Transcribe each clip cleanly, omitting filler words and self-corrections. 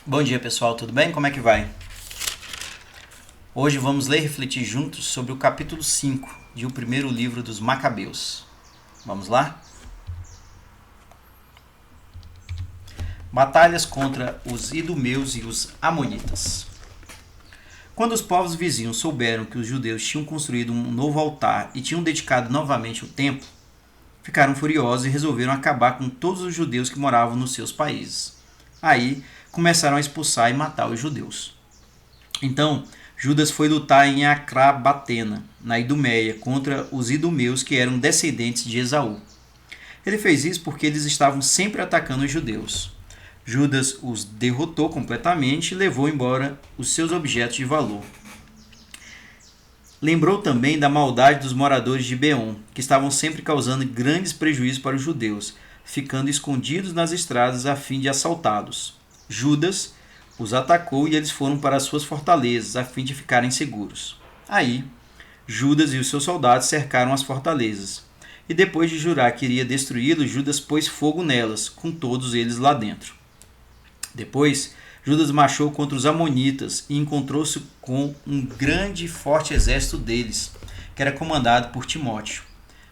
Bom dia pessoal, tudo bem? Como é que vai? Hoje vamos ler e refletir juntos sobre o capítulo 5 de o primeiro livro dos Macabeus. Vamos lá? Batalhas contra os idumeus e os amonitas. Quando os povos vizinhos souberam que os judeus tinham construído um novo altar e tinham dedicado novamente o templo, ficaram furiosos e resolveram acabar com todos os judeus que moravam nos seus países. Aí começaram a expulsar e matar os judeus. Então, Judas foi lutar em Acrabatena, na Idumeia, contra os idumeus que eram descendentes de Esaú. Ele fez isso porque eles estavam sempre atacando os judeus. Judas os derrotou completamente e levou embora os seus objetos de valor. Lembrou também da maldade dos moradores de Beom, que estavam sempre causando grandes prejuízos para os judeus, ficando escondidos nas estradas a fim de assaltá-los. Judas os atacou e eles foram para as suas fortalezas, a fim de ficarem seguros. Aí, Judas e os seus soldados cercaram as fortalezas. E depois de jurar que iria destruí-los, Judas pôs fogo nelas, com todos eles lá dentro. Depois, Judas marchou contra os amonitas e encontrou-se com um grande e forte exército deles, que era comandado por Timóteo.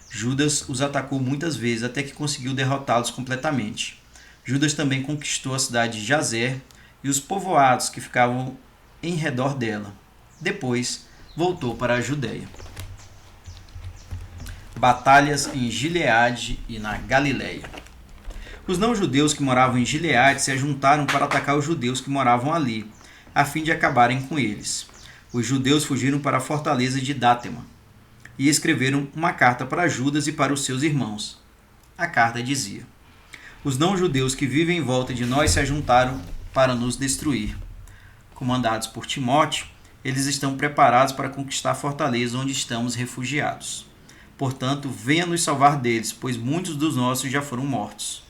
Judas os atacou muitas vezes até que conseguiu derrotá-los completamente. Judas também conquistou a cidade de Jazer e os povoados que ficavam em redor dela. Depois, voltou para a Judéia. Batalhas em Gileade e na Galiléia. Os não-judeus que moravam em Gileade se ajuntaram para atacar os judeus que moravam ali, a fim de acabarem com eles. Os judeus fugiram para a fortaleza de Dátema e escreveram uma carta para Judas e para os seus irmãos. A carta dizia: os não-judeus que vivem em volta de nós se ajuntaram para nos destruir. Comandados por Timóteo, eles estão preparados para conquistar a fortaleza onde estamos refugiados. Portanto, venha nos salvar deles, pois muitos dos nossos já foram mortos.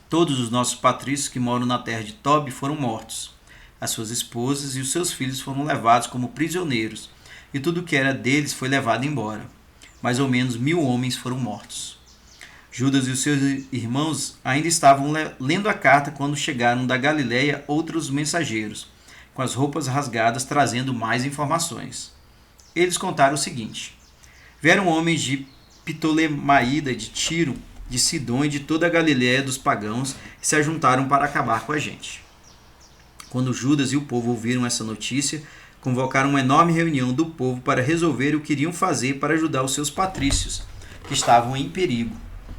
Todos os nossos patrícios que moram na terra de Tobi foram mortos. As suas esposas e os seus filhos foram levados como prisioneiros, e tudo o que era deles foi levado embora. Mais ou menos 1000 homens foram mortos. Judas e os seus irmãos ainda estavam lendo a carta quando chegaram da Galiléia outros mensageiros, com as roupas rasgadas, trazendo mais informações. Eles contaram o seguinte: vieram homens de Ptolemaída, de Tiro, de Sidom e de toda a Galiléia dos pagãos e se ajuntaram para acabar com a gente. Quando Judas e o povo ouviram essa notícia, convocaram uma enorme reunião do povo para resolver o que iriam fazer para ajudar os seus patrícios, que estavam em perigo,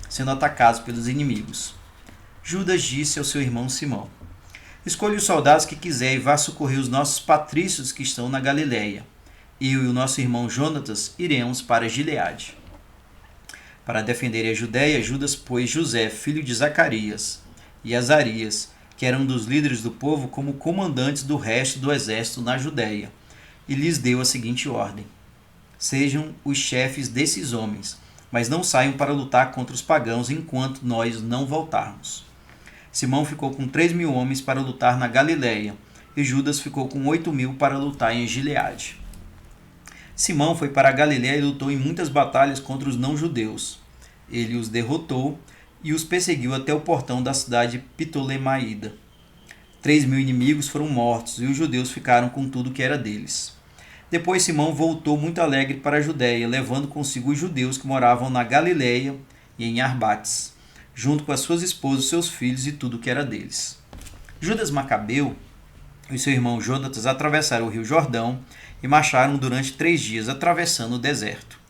sendo atacados pelos inimigos. Judas disse ao seu irmão Simão: escolha os soldados que quiser e vá socorrer os nossos patrícios que estão na Galiléia. Eu e o nosso irmão Jonatas iremos para Gileade. Para defender a Judéia, Judas pôs José, filho de Zacarias, e Azarias, que eram dos líderes do povo, como comandantes do resto do exército na Judéia, e lhes deu a seguinte ordem: sejam os chefes desses homens, mas não saiam para lutar contra os pagãos enquanto nós não voltarmos. Simão ficou com 3.000 homens para lutar na Galiléia, e Judas ficou com 8.000 para lutar em Gileade. Simão foi para a Galiléia e lutou em muitas batalhas contra os não-judeus. Ele os derrotou e os perseguiu até o portão da cidade de Ptolemaída. 3.000 inimigos foram mortos e os judeus ficaram com tudo que era deles. Depois Simão voltou muito alegre para a Judéia, levando consigo os judeus que moravam na Galiléia e em Arbates, junto com as suas esposas, seus filhos e tudo que era deles. Judas Macabeu e seu irmão Jonatas atravessaram o rio Jordão e marcharam durante 3 dias, atravessando o deserto.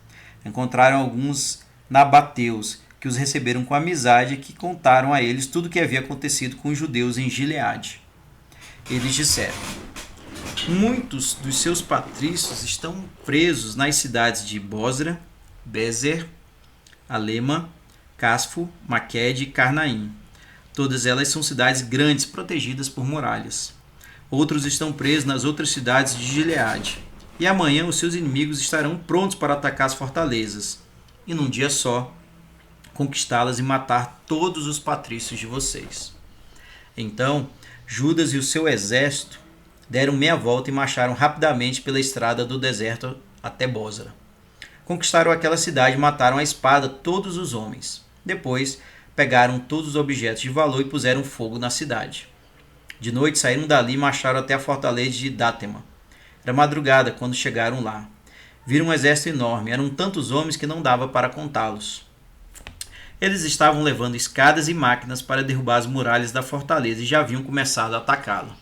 Encontraram alguns nabateus, que os receberam com amizade e que contaram a eles tudo o que havia acontecido com os judeus em Gileade. Eles disseram: muitos dos seus patrícios estão presos nas cidades de Bosra, Bezer, Alema, Casfo, Maquede e Carnaim. Todas elas são cidades grandes, protegidas por muralhas. Outros estão presos nas outras cidades de Gileade. E amanhã os seus inimigos estarão prontos para atacar as fortalezas, e num dia só, conquistá-las e matar todos os patrícios de vocês. Então, Judas e o seu exército deram meia volta e marcharam rapidamente pela estrada do deserto até Bosra. Conquistaram aquela cidade e mataram à espada todos os homens. Depois, pegaram todos os objetos de valor e puseram fogo na cidade. De noite saíram dali e marcharam até a fortaleza de Dátema. Era madrugada quando chegaram lá. Viram um exército enorme, eram tantos homens que não dava para contá-los. Eles estavam levando escadas e máquinas para derrubar as muralhas da fortaleza e já haviam começado a atacá-la.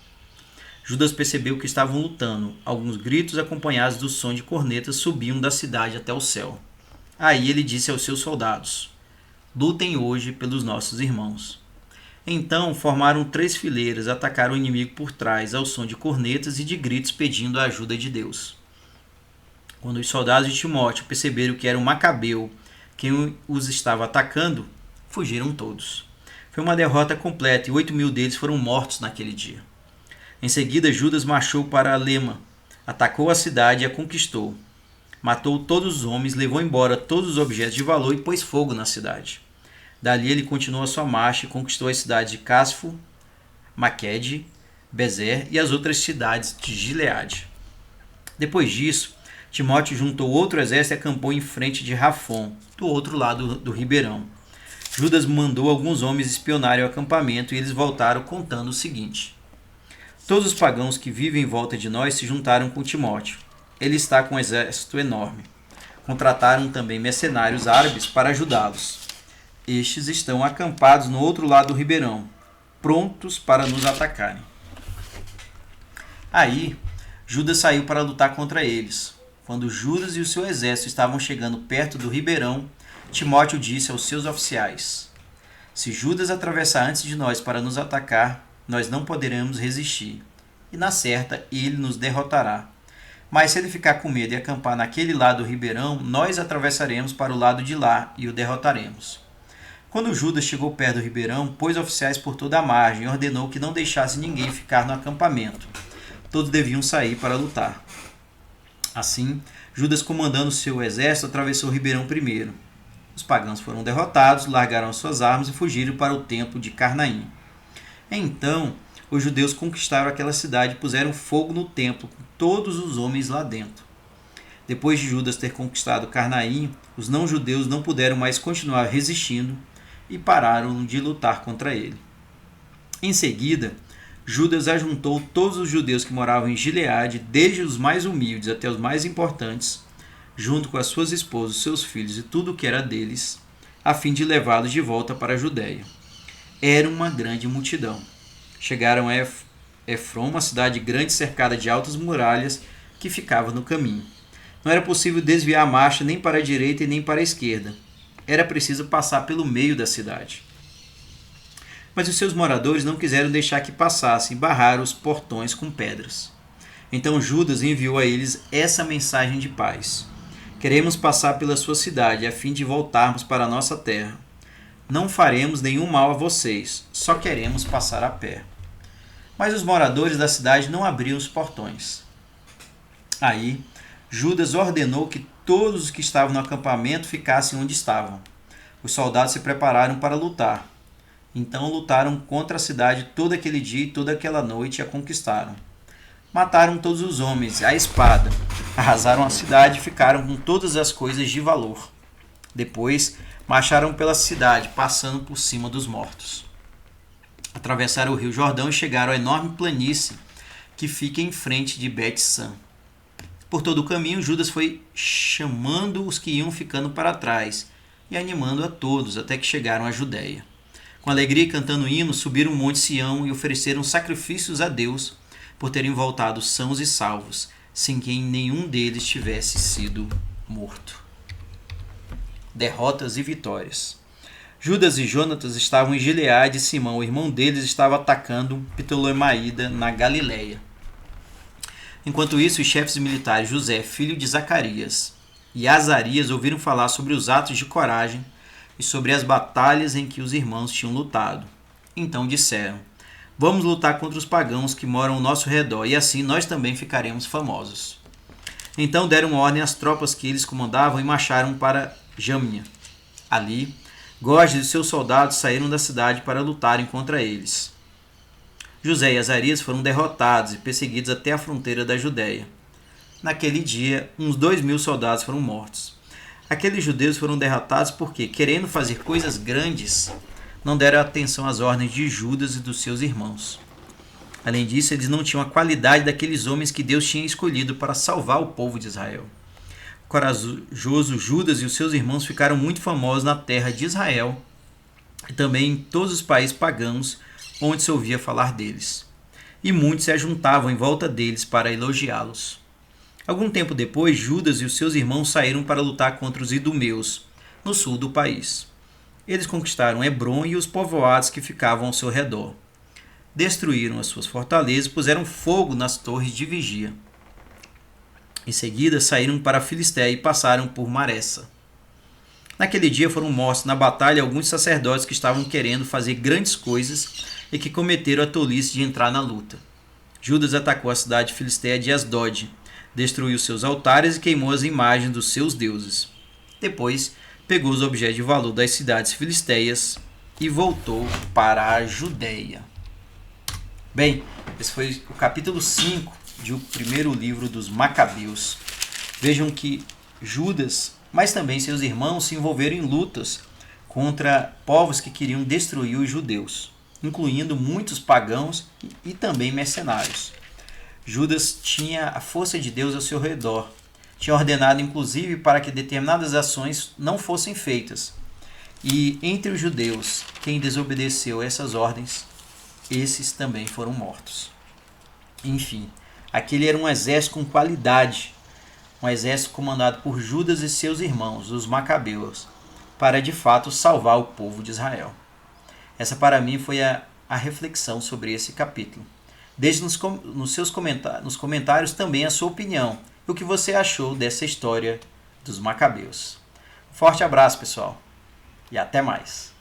Judas percebeu que estavam lutando. Alguns gritos acompanhados do som de cornetas subiam da cidade até o céu. Aí ele disse aos seus soldados: lutem hoje pelos nossos irmãos. Então formaram 3 fileiras, atacaram o inimigo por trás, ao som de cornetas e de gritos pedindo a ajuda de Deus. Quando os soldados de Timóteo perceberam que era um macabeu quem os estava atacando, fugiram todos. Foi uma derrota completa e 8.000 deles foram mortos naquele dia. Em seguida, Judas marchou para Lema, atacou a cidade e a conquistou. Matou todos os homens, levou embora todos os objetos de valor e pôs fogo na cidade. Dali ele continuou a sua marcha e conquistou as cidades de Casfo, Maquede, Bezer e as outras cidades de Gileade. Depois disso, Timóteo juntou outro exército e acampou em frente de Rafon, do outro lado do ribeirão. Judas mandou alguns homens espionarem o acampamento e eles voltaram contando o seguinte: todos os pagãos que vivem em volta de nós se juntaram com Timóteo. Ele está com um exército enorme. Contrataram também mercenários árabes para ajudá-los. Estes estão acampados no outro lado do ribeirão, prontos para nos atacarem. Aí, Judas saiu para lutar contra eles. Quando Judas e o seu exército estavam chegando perto do ribeirão, Timóteo disse aos seus oficiais: se Judas atravessar antes de nós para nos atacar, nós não poderemos resistir, e na certa ele nos derrotará. Mas se ele ficar com medo e acampar naquele lado do ribeirão, nós atravessaremos para o lado de lá e o derrotaremos. Quando Judas chegou perto do ribeirão, pôs oficiais por toda a margem e ordenou que não deixasse ninguém ficar no acampamento. Todos deviam sair para lutar. Assim, Judas, comandando seu exército, atravessou o ribeirão primeiro. Os pagãos foram derrotados, largaram suas armas e fugiram para o templo de Carnaim. Então, os judeus conquistaram aquela cidade e puseram fogo no templo com todos os homens lá dentro. Depois de Judas ter conquistado Carnaim, os não-judeus não puderam mais continuar resistindo e pararam de lutar contra ele. Em seguida, Judas ajuntou todos os judeus que moravam em Gileade, desde os mais humildes até os mais importantes, junto com as suas esposas, seus filhos e tudo o que era deles, a fim de levá-los de volta para a Judéia. Era uma grande multidão. Chegaram a Efron, uma cidade grande cercada de altas muralhas que ficava no caminho. Não era possível desviar a marcha nem para a direita e nem para a esquerda. Era preciso passar pelo meio da cidade. Mas os seus moradores não quiseram deixar que passassem e barraram os portões com pedras. Então Judas enviou a eles essa mensagem de paz: queremos passar pela sua cidade a fim de voltarmos para a nossa terra. Não faremos nenhum mal a vocês, só queremos passar a pé. Mas os moradores da cidade não abriam os portões. Aí, Judas ordenou que todos os que estavam no acampamento ficassem onde estavam. Os soldados se prepararam para lutar. Então lutaram contra a cidade todo aquele dia e toda aquela noite e a conquistaram. Mataram todos os homens à espada, arrasaram a cidade e ficaram com todas as coisas de valor. Depois, marcharam pela cidade, passando por cima dos mortos. Atravessaram o rio Jordão e chegaram à enorme planície que fica em frente de Bet-San. Por todo o caminho, Judas foi chamando os que iam ficando para trás e animando a todos até que chegaram à Judéia. Com alegria e cantando hinos, subiram o monte Sião e ofereceram sacrifícios a Deus por terem voltado sãos e salvos, sem que nenhum deles tivesse sido morto. Derrotas e vitórias. Judas e Jonatas estavam em Gileade e Simão, o irmão deles, estava atacando Ptolemaída na Galiléia. Enquanto isso, os chefes militares José, filho de Zacarias, e Azarias ouviram falar sobre os atos de coragem e sobre as batalhas em que os irmãos tinham lutado. Então disseram: vamos lutar contra os pagãos que moram ao nosso redor, e assim nós também ficaremos famosos. Então deram ordem às tropas que eles comandavam e marcharam para Jâmnia. Ali, Gorgias e seus soldados saíram da cidade para lutarem contra eles. José e Azarias foram derrotados e perseguidos até a fronteira da Judéia. Naquele dia, uns 2.000 soldados foram mortos. Aqueles judeus foram derrotados porque, querendo fazer coisas grandes, não deram atenção às ordens de Judas e dos seus irmãos. Além disso, eles não tinham a qualidade daqueles homens que Deus tinha escolhido para salvar o povo de Israel. O corajoso Judas e os seus irmãos ficaram muito famosos na terra de Israel e também em todos os países pagãos onde se ouvia falar deles. E muitos se ajuntavam em volta deles para elogiá-los. Algum tempo depois, Judas e os seus irmãos saíram para lutar contra os idumeus, no sul do país. Eles conquistaram Hebrom e os povoados que ficavam ao seu redor. Destruíram as suas fortalezas e puseram fogo nas torres de vigia. Em seguida, saíram para a Filistéia e passaram por Maressa. Naquele dia foram mortos na batalha alguns sacerdotes que estavam querendo fazer grandes coisas e que cometeram a tolice de entrar na luta. Judas atacou a cidade filisteia de Asdod, destruiu seus altares e queimou as imagens dos seus deuses. Depois, pegou os objetos de valor das cidades filisteias e voltou para a Judéia. Bem, esse foi o capítulo 5 do primeiro livro dos Macabeus. Vejam que Judas, mas também seus irmãos, se envolveram em lutas contra povos que queriam destruir os judeus, incluindo muitos pagãos e também mercenários. Judas tinha a força de Deus ao seu redor. Tinha ordenado, inclusive, para que determinadas ações não fossem feitas. E entre os judeus, quem desobedeceu essas ordens, esses também foram mortos. Enfim, aquele era um exército com qualidade, um exército comandado por Judas e seus irmãos, os Macabeus, para de fato salvar o povo de Israel. Essa para mim foi a reflexão sobre esse capítulo. Deixe nos comentários também a sua opinião e o que você achou dessa história dos Macabeus. Forte abraço, pessoal, e até mais.